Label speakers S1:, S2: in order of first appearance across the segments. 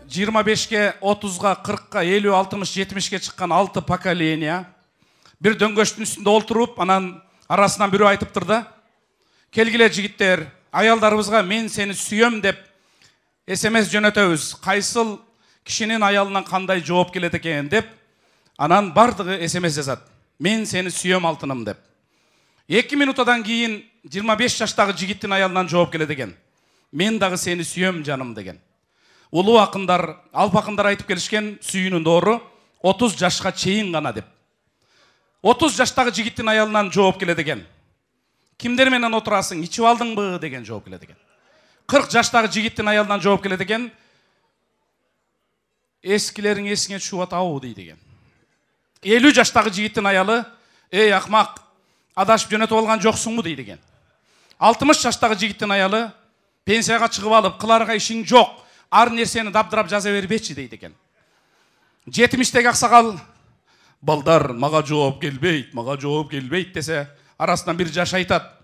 S1: 25-ке, 30-га, 40-га, 50, 60, 70-ке чыккан 6 поколения бир дөңгөчтүн үстүндө олтуруп, анан арасынан бирөө айтып турду. Келгиле жигиттер, аялдарыбызга мен сени сүйөм деп SMS жөнөтөбүз. Кайсыл кишинин аялынан кандай жооп келет экен деп, анан бардыгы SMS жазат. Мен сени сүйөм алтыным деп. 2 минутадан кийин 25 жаштагы жигиттин аялынан жооп келет экен. Мен дагы сени сүйөм жаным деген. Улуу акындар, алп акындар айтып келишкен сүйүүнүн доору 30 жашка чейин гана деп. 30 жаштагы жигиттин аялынан жооп келет экен. Кимдер менен отурасың, ичип алдыңбы деген жооп келет экен. 40 жаштагы жигиттин аялынан жооп келет экен. Эскилериң эсиңе түшүп атабы дейт экен. 50 жаштагы жигиттин аялы, эй акмак, адашып жөнөтүп алган жоксуңбу дейт экен. 60 жаштагы жигиттин аялы, пенсияга чыгып алып, кыларга ишиң жок, ар нерсени дабдырап жаза бербечи дейт экен. 70-теги аксакал, балдар мага жооп келбейт десе, арасынан бир жаш айтат.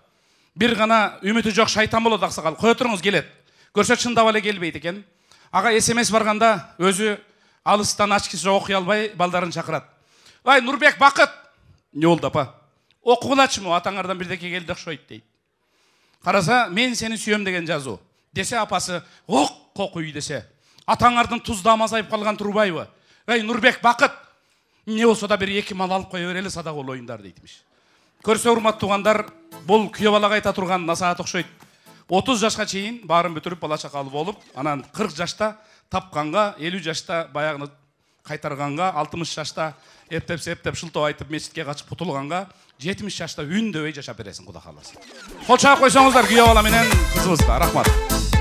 S1: Бир гана үмүтү жок шайтан болот аксакал, кое туруңуз келет. Көрсө чындап эле келбейт экен. Ага SMS барганда өзү алыстан ачкыча окуй албай балдарын чакырат. Ай, Нурбек, Бакыт. Не болду апа? Окугулачымы, атаңардан бирдеке келди окшойт дейт. Караса, мен сени сүйөм деген жазуу. Десе апасы, окуй десе. Атаңардын туздамы азайып калган турбайбы? Ай, Нурбек, Бакыт. Не болсо да бир 2 мал алып кое берели садак болоюңдар дейтимиш. Көрсө урматтуу туугандар, бул күйөө балага айта турган насаат окшойт. 30 жашка чейин баарын бүтүрүп бала чакалуу болуп, анан 40 жашта тапканга, 50 жашта баягыны кайтарганга, 60 жашта эптеп шылтоо айтып мечитке качып кутулганга, 70 жашта үндөбөй жашап бересиң, Кудай кааласа. Кол чаап койсоңуздар күйөө бала менен кызыбызга. Рахмат.